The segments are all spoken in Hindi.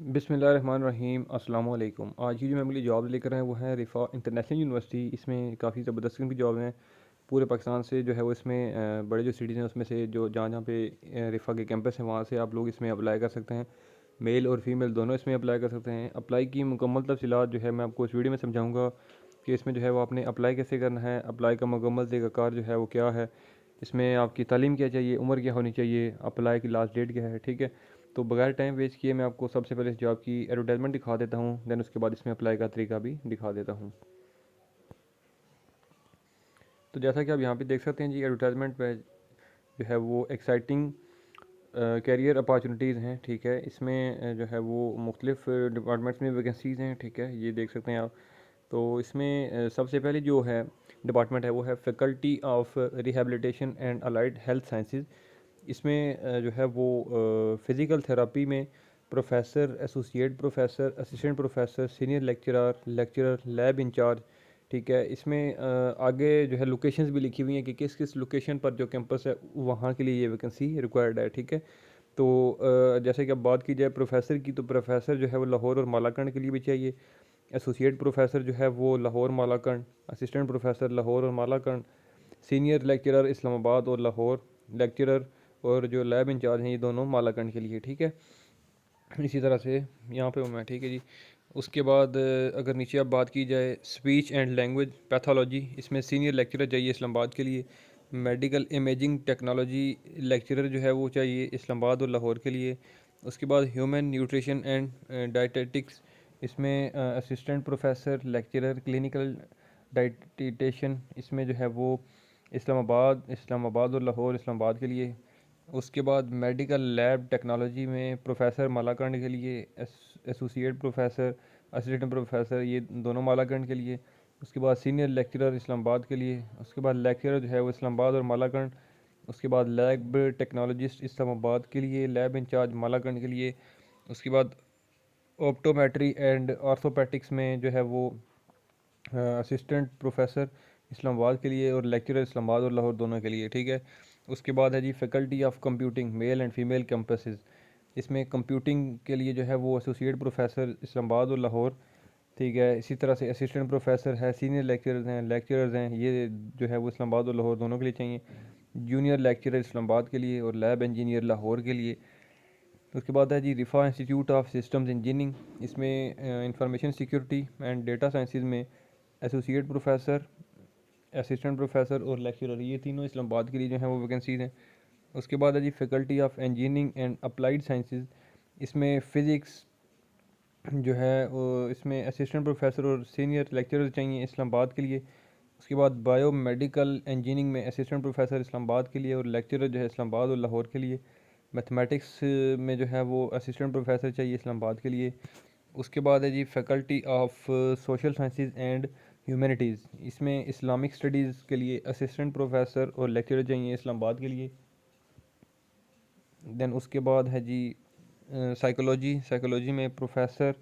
बिस्मिल्लाहिर्रहमानिर्रहीम अस्सलाम वालेकुम। आज की जो मैं अपनी जॉब लेकर आए वो है रिफ़ा इंटरनेशनल यूनिवर्सिटी। इसमें काफ़ी ज़बरदस्त किस्म की जॉब हैं। पूरे पाकिस्तान से जो है वो इसमें बड़े जो सिटीज़ हैं उसमें से जो जहाँ जहाँ पे रिफ़ा के कैंपस हैं वहाँ से आप लोग इसमें अप्लाई कर सकते हैं। मेल और फीमेल दोनों इसमें अप्लाई कर सकते हैं। अप्लाई की मुकम्मल तफसीलात जो है मैं आपको इस वीडियो में समझाऊँगा कि इसमें जो है वो आपने अप्लाई कैसे करना है, अप्लाई का मुकम्मल तरीक़ाकार जो है वो क्या है, इसमें आपकी तालीम क्या चाहिए, उम्र क्या होनी चाहिए, अप्लाई की लास्ट डेट क्या है। ठीक है, तो बगैर टाइम वेस्ट किए मैं आपको सबसे पहले इस जॉब की एडवर्टाइजमेंट दिखा देता हूँ, दैन उसके बाद इसमें अप्लाई का तरीका भी दिखा देता हूँ। तो जैसा कि आप यहाँ पे देख सकते हैं जी, एडवर्टाइजमेंट पे जो है वो एक्साइटिंग कैरियर अपॉर्चुनिटीज़ हैं। ठीक है, इसमें जो है वो मुख्तलिफ डिपार्टमेंट्स में वैकेंसीज़ हैं। ठीक है, ये देख सकते हैं आप। तो इसमें सबसे पहले जो है डिपार्टमेंट है वो है faculty of rehabilitation and allied health sciences. इसमें जो है वो फ़िज़िकल थेरापी में professor, associate professor, assistant professor, senior lecturer, lab in charge. ठीक है, इसमें आगे जो है लोकेशंस भी लिखी हुई हैं कि किस किस लोकेशन पर जो कैंपस है वहाँ के लिए ये वैकेंसी रिक्वायर्ड है। ठीक है, तो जैसे कि अब बात की जाए प्रोफेसर की, तो प्रोफेसर जो है वो लाहौर और मालाकंड के लिए भी चाहिए। एसोसिएट प्रोफेसर जो है वो लाहौर मालाकंड, असिस्टेंट प्रोफेसर लाहौर और मालाकंड, सीनियर लेक्चरर इस्लामाबाद और लाहौर, लेक्चरर और जो लैब इंचार्ज हैं ये दोनों मालाकंड के लिए। ठीक है, इसी तरह से यहाँ पे हूँ मैं। ठीक है जी, उसके बाद अगर नीचे अब बात की जाए स्पीच एंड लैंग्वेज पैथोलॉजी, इसमें सीनियर लेक्चरर चाहिए इस्लामाबाद के लिए। मेडिकल इमेजिंग टेक्नोलॉजी लेक्चरर जो है वो चाहिए इस्लामाबाद और लाहौर के लिए। उसके बाद ह्यूमन न्यूट्रिशन एंड डाइटेटिक्स, इसमें assistant professor lecturer clinical dietitian, इसमें जो है वो इस्लामाबाद और लाहौर इस्लामाबाद के लिए। उसके बाद मेडिकल लैब टेक्नोलॉजी में प्रोफेसर मालाकंड के लिए, एसोसिएट प्रोफेसर, असिस्टेंट प्रोफेसर ये दोनों मालाकंड के लिए। उसके बाद सीनियर लेक्चरर इस्लामाबाद के लिए। उसके बाद लेक्चरर जो है वो इस्लामाबाद और मालाकंड। उसके बाद लैब टेक्नोलॉजिस्ट इस्लामाबाद के लिए, लैब इंचार्ज मालाकंड के लिए। उसके बाद ऑप्टोमेट्री एंड ऑर्थोपेटिक्स में जो है वो असिस्टेंट प्रोफेसर इस्लामाबाद के लिए और लेक्चरर इस्लामाबाद और लाहौर दोनों के लिए। ठीक है, उसके बाद है जी faculty of computing male and female campuses. इसमें कंप्यूटिंग के लिए जो है वो एसोसिएट प्रोफेसर इस्लामाबाद और लाहौर। ठीक है, इसी तरह से असिस्टेंट प्रोफेसर है, सीनियर लेक्चरर्स हैं, ये जो है वो इस्लामाबाद और लाहौर दोनों के लिए चाहिए। जूनियर लेक्चरर इस्लामाबाद के लिए और लैब इंजीनियर लाहौर के लिए। उसके बाद है जी रिफ़ा इंस्टीट्यूट ऑफ सिस्टम्स इंजीनियरिंग, इसमें information security and data sciences में एसोसिएट प्रोफेसर, असिस्टेंट प्रोफेसर और लेक्चरर ये तीनों इस्लामाबाद के लिए जो हैं वो वैकेंसीज़ हैं। उसके बाद है जी faculty of engineering and applied sciences, इसमें फ़िज़िक्स जो है वो इसमें असिस्टेंट प्रोफेसर और सीनियर लेक्चरर चाहिए इस्लामाबाद के लिए। उसके बाद बायो मेडिकल इंजीनियरिंग में असिस्टेंट प्रोफेसर इस्लामाबाद के लिए और लेक्चरर जो है इस्लामाबाद और लाहौर के लिए। मैथमेटिक्स में जो है वो असिस्टेंट प्रोफेसर चाहिए इस्लामाबाद के लिए। उसके बाद है जी faculty of social sciences and humanities, इसमें इस्लामिक स्टडीज़ के लिए असिस्टेंट प्रोफेसर और लेक्चरर चाहिए इस्लामाबाद के लिए। देन उसके बाद है जी साइकोलॉजी में प्रोफेसर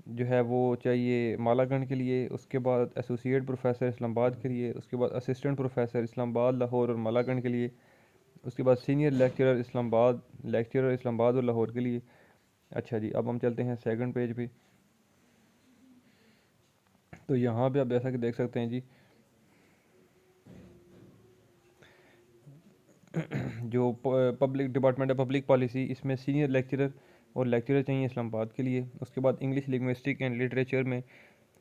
जो है वो चाहिए मालागंज के लिए। उसके बाद एसोसिएट प्रोफेसर इस्लामाबाद के लिए। उसके बाद असिस्टेंट प्रोफेसर इस्लामाबाद लाहौर और मालागंज के लिए। उसके बाद सीनियर लेक्चरर इस्लामाबाद और लाहौर के लिए। अच्छा जी, अब हम चलते हैं सेकंड पेज पे। तो यहाँ पे आप जैसा कि देख सकते हैं जी जो पब्लिक डिपार्टमेंट है पब्लिक पॉलिसी, इसमें सीनियर लेक्चरर और लेक्चरर चाहिए इस्लामाबाद के लिए। उसके बाद इंग्लिश लिंग्विस्टिक एंड लिटरेचर में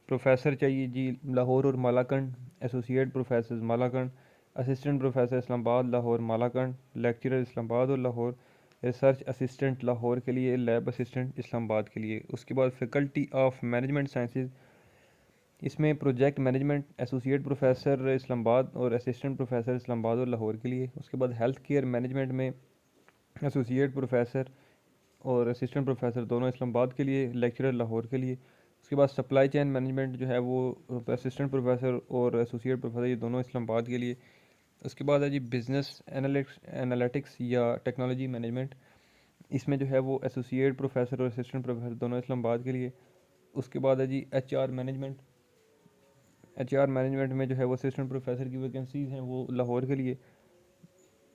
प्रोफेसर चाहिए जी लाहौर और Malakand, associate professor Malakand, assistant professor Islamabad Lahore Malakand, lecturer Islamabad और लाहौर, रिसर्च असिस्टेंट लाहौर के लिए, लैब असिस्टेंट इस्लामाबाद के लिए। उसके बाद फैकल्टी ऑफ मैनेजमेंट साइंसेज, इसमें project management associate professor Islamabad और असिस्टेंट प्रोफेसर इस्लामाबाद और लाहौर के लिए। उसके बाद हेल्थ केयर मैनेजमेंट में एसोसिएट प्रोफेसर और असिस्टेंट प्रोफेसर दोनों इस्लामाबाद के लिए, लेक्चरर लाहौर के लिए। उसके बाद सप्लाई चेन मैनेजमेंट जो है वो असिस्टेंट प्रोफेसर और एसोसिएट प्रोफेसर ये दोनों इस्लामाबाद के लिए। उसके बाद है जी बिजनेस एनालिटिक्स या टेक्नोलॉजी मैनेजमेंट, इसमें जो है वो एसोसिएट प्रोफेसर और असिस्टेंट प्रोफेसर दोनों इस्लामाबाद के लिए। उसके बाद है जी एच आर मैनेजमेंट में जो है वो असिस्टेंट प्रोफेसर की वैकेंसीज हैं वो लाहौर के लिए।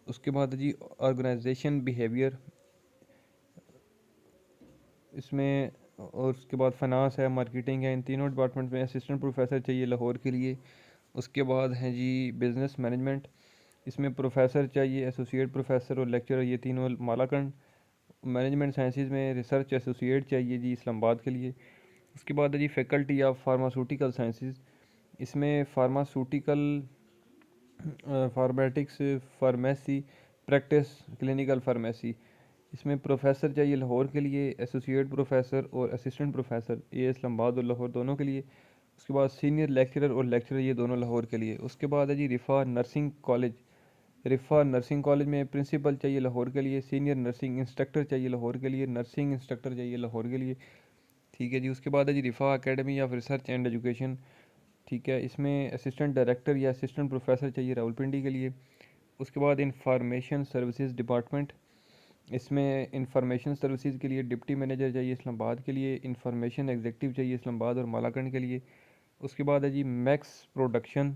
उसके बाद है जी ऑर्गेनाइजेशन बिहेवियर इसमें, और उसके बाद फ़ाइनांस है, मार्केटिंग है, इन तीनों डिपार्टमेंट में असिस्टेंट प्रोफेसर चाहिए लाहौर के लिए। उसके बाद है जी बिज़नेस मैनेजमेंट, इसमें प्रोफेसर चाहिए, एसोसिएट प्रोफेसर और लेक्चरर, ये तीनों मालाकंड। मैनेजमेंट साइंसेज में रिसर्च एसोसिएट चाहिए जी इस्लामाबाद के लिए। उसके बाद है जी फैकल्टी ऑफ फार्मास्यूटिकल साइंसेज, इसमें pharmaceutical, pharmaceutics, pharmacy practice, clinical pharmacy, इसमें प्रोफेसर चाहिए लाहौर के लिए, एसोसिएट प्रोफेसर और असिस्टेंट प्रोफेसर, ये इस्लामाबाद और लाहौर दोनों के लिए। उसके बाद सीनियर लेक्चरर और लेक्चरर, ये दोनों लाहौर के लिए। उसके बाद है जी रिफ़ा नर्सिंग कॉलेज, रिफ़ा नर्सिंग कॉलेज में प्रिंसिपल चाहिए लाहौर के लिए, सीनियर नर्सिंग इंस्ट्रक्टर चाहिए लाहौर के लिए, नर्सिंग इंस्ट्रक्टर चाहिए लाहौर के लिए। ठीक है जी। उसके बाद है जी Riphah academy of research and education, ठीक है, इसमें असिस्टेंट डायरेक्टर या असिस्टेंट प्रोफेसर चाहिए रावलपिंडी के लिए। उसके बाद इंफॉर्मेशन सर्विसेज डिपार्टमेंट, इसमें इंफॉर्मेशन सर्विसेज के लिए डिप्टी मैनेजर चाहिए इस्लामाबाद के लिए, इंफॉर्मेशन एग्जीक्यूटिव चाहिए इस्लामाबाद और मालाकंड के लिए। उसके बाद है जी मैक्स प्रोडक्शन,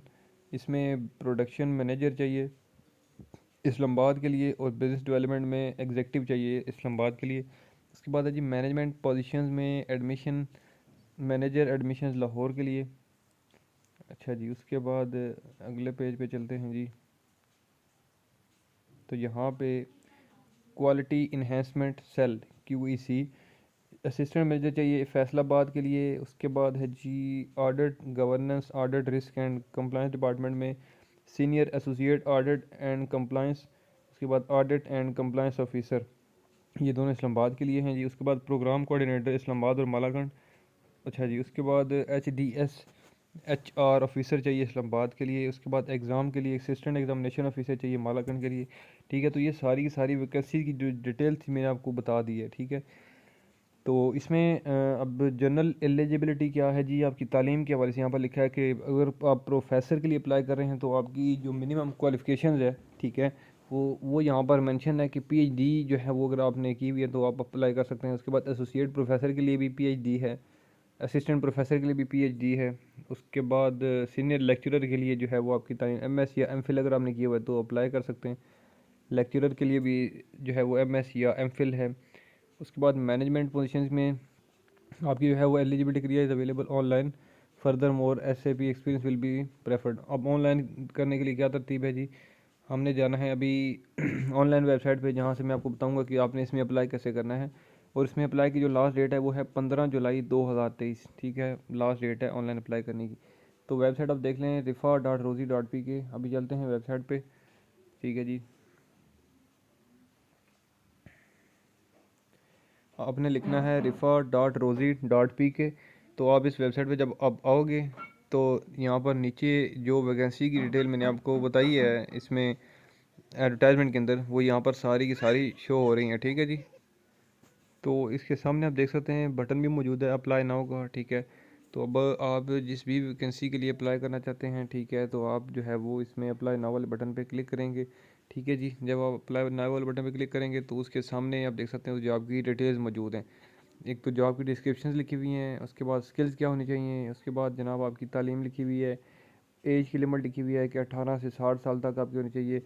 इसमें प्रोडक्शन मैनेजर चाहिए इस्लामाबाद के लिए और बिज़नेस डेवलपमेंट में एग्जीक्यूटिव चाहिए इस्लामाबाद के लिए। उसके बाद है जी मैनेजमेंट पोजीशंस में एडमिशन मैनेजर एडमिशन्स लाहौर के लिए। अच्छा जी। उसके बाद अगले पेज पे चलते हैं जी। तो यहाँ पे quality enhancement cell QEC, assistant manager चाहिए फैसलाबाद के लिए। उसके बाद है जी audit governance, audit risk and compliance department में senior associate audit and compliance. उसके बाद ऑडिट एंड कंप्लायंस ऑफिसर, ये दोनों इस्लामाबाद के लिए हैं जी। उसके बाद प्रोग्राम कोऑर्डिनेटर इस्लामाबाद और मालाकंड। अच्छा जी। उसके बाद HDS HR ऑफिसर चाहिए इस्लामाबाद के लिए। उसके बाद एग्ज़ाम के लिए असिस्टेंट एग्जामिनेशन ऑफिसर चाहिए मालाकंड के लिए। ठीक है। तो ये सारी की सारी वैकेंसी की जो डिटेल थी मैंने आपको बता दी है। ठीक है। तो इसमें अब जनरल एलिजिबिलिटी क्या है जी, आपकी तालीम के हवाले से यहाँ पर लिखा है कि अगर आप प्रोफेसर के लिए अप्लाई कर रहे हैं तो आपकी जो मिनिमम क्वालिफ़िकेशंस है, ठीक है, वो यहाँ पर मेंशन है कि PhD जो है वो अगर आपने की हुई है तो आप अप्लाई कर सकते हैं। उसके बाद एसोसिएट प्रोफेसर के लिए भी PhD है, असिस्टेंट प्रोफेसर के लिए भी PhD है। उसके बाद सीनियर लेक्चरर के लिए जो है वो आपकी तालीम MS या MPhil अगर आपने किया हुआ है तो अप्लाई कर सकते हैं। लेक्चरर के लिए भी जो है वो MS या MPhil है। उसके बाद मैनेजमेंट पोजीशंस में आपकी जो है वो एलिजिबिलिटी क्रिया is available online, further more SAP experience will be preferred. अब ऑनलाइन करने के लिए क्या तरतीब है जी, हमने जाना है अभी ऑनलाइन वेबसाइट पे, जहाँ से मैं आपको बताऊंगा कि आपने इसमें अप्लाई कैसे करना है। और इसमें अप्लाई की जो लास्ट डेट है वो है 15 जुलाई 2023। ठीक है, लास्ट डेट है ऑनलाइन अप्लाई करने की। तो वेबसाइट आप देख लें rifa.rosi.pk। अभी चलते हैं वेबसाइट पे। ठीक है जी। आपने लिखना है rifa.rosi.pk। तो आप इस वेबसाइट पे जब आप आओगे तो यहाँ पर नीचे जो वैकेंसी की डिटेल मैंने आपको बताई है इसमें एडवर्टाइजमेंट के अंदर, वो यहाँ पर सारी की सारी शो हो रही हैं। ठीक है जी। तो इसके सामने आप देख सकते हैं बटन भी मौजूद है अप्लाई नाउ का। ठीक है। तो अब आप जिस भी वैकेंसी के लिए अप्लाई करना चाहते हैं, ठीक है, तो आप जो है वो इसमें अप्लाई नाउ वाले बटन पे क्लिक करेंगे। ठीक है जी। जब आप अप्लाई नाउ वाले बटन पे क्लिक करेंगे तो उसके सामने आप देख सकते हैं उस जॉब की डिटेल्स मौजूद हैं। एक तो जॉब की डिस्क्रिप्शन लिखी हुई हैं, उसके बाद स्किल्स क्या होनी चाहिए, उसके बाद जनाब आपकी तालीम लिखी हुई है, एज की लिमिट लिखी हुई है कि 18 से 60 साल तक आपकी होनी चाहिए।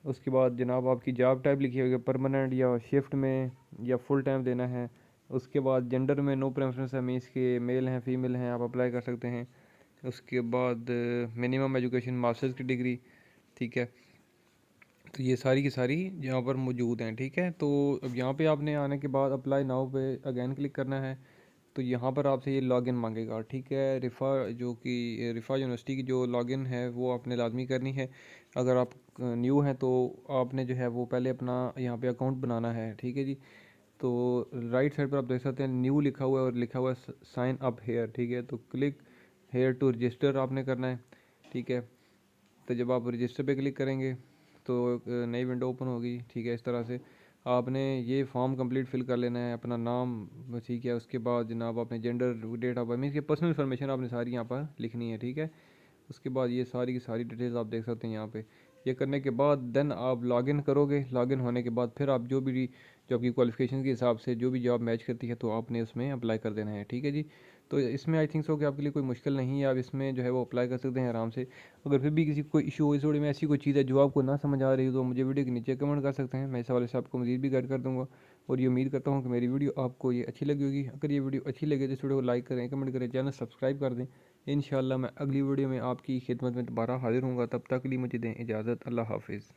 उसके बाद जनाब आपकी जॉब टाइप लिखी हुई है, परमानेंट या शिफ्ट में या फुल टाइम देना है। उसके बाद जेंडर में नो प्रेफरेंस है, मीन्स के मेल हैं फीमेल हैं, आप अप्लाई कर सकते हैं। उसके बाद मिनिमम एजुकेशन मास्टर्स की डिग्री। ठीक है। तो ये सारी की सारी यहाँ पर मौजूद हैं। ठीक है। तो अब यहाँ पे आपने आने के बाद अप्लाई नाउ पे अगेन क्लिक करना है। तो यहाँ पर आपसे ये लॉगिन मांगेगा। ठीक है। जो कि रिफ़ा यूनिवर्सिटी की जो लॉगिन है वो आपने लाजमी करनी है। अगर आप न्यू हैं तो आपने जो है वो पहले अपना यहाँ पे अकाउंट बनाना है। ठीक है जी। तो राइट साइड पर आप देख सकते हैं न्यू लिखा हुआ है और लिखा हुआ है साइन अप हेयर। ठीक है। तो क्लिक हेयर टू रजिस्टर आपने करना है। ठीक है। तो जब आप रजिस्टर पे क्लिक करेंगे तो एक नई विंडो ओपन होगी। ठीक है। इस तरह से आपने ये फॉर्म कंप्लीट फिल कर लेना है, अपना नाम। ठीक है। उसके बाद जनाब आपने gender, date of birth, means की पर्सनल इन्फॉर्मेशन आपने सारी यहाँ पर लिखनी है। ठीक है। उसके बाद ये सारी की सारी डिटेल्स आप देख सकते हैं यहाँ पे। ये करने के बाद देन आप लॉगिन करोगे। लॉगिन होने के बाद फिर आप जो आपकी क्वालिफिकेशन के हिसाब से जो भी जॉब मैच करती है तो आपने उसमें अप्लाई कर देना है। ठीक है जी। तो इसमें आई थिंक सो कि आपके लिए कोई मुश्किल नहीं है, आप इसमें जो है वो अप्लाई कर सकते हैं आराम से। अगर फिर भी किसी को कोई इशू हो, इस वीडियो में ऐसी कोई चीज़ है जो आपको ना समझ आ रही हो तो मुझे वीडियो के नीचे कमेंट कर सकते हैं, मैं इस हवाले से आपको मज़ीद भी गाइड कर दूँगा। और ये उम्मीद करता हूँ कि मेरी वीडियो आपको ये अच्छी लगी होगी। अगर ये वीडियो अच्छी लगे तो इस वीडियो को लाइक करें, कमेंट करें, चैनल सब्सक्राइब कर दें। इंशाल्लाह मैं अगली वीडियो में आपकी खिदमत में दोबारा हाज़िर हूँगा। तब तक के लिए मुझे दें इजाज़त। अल्लाह हाफ़िज़।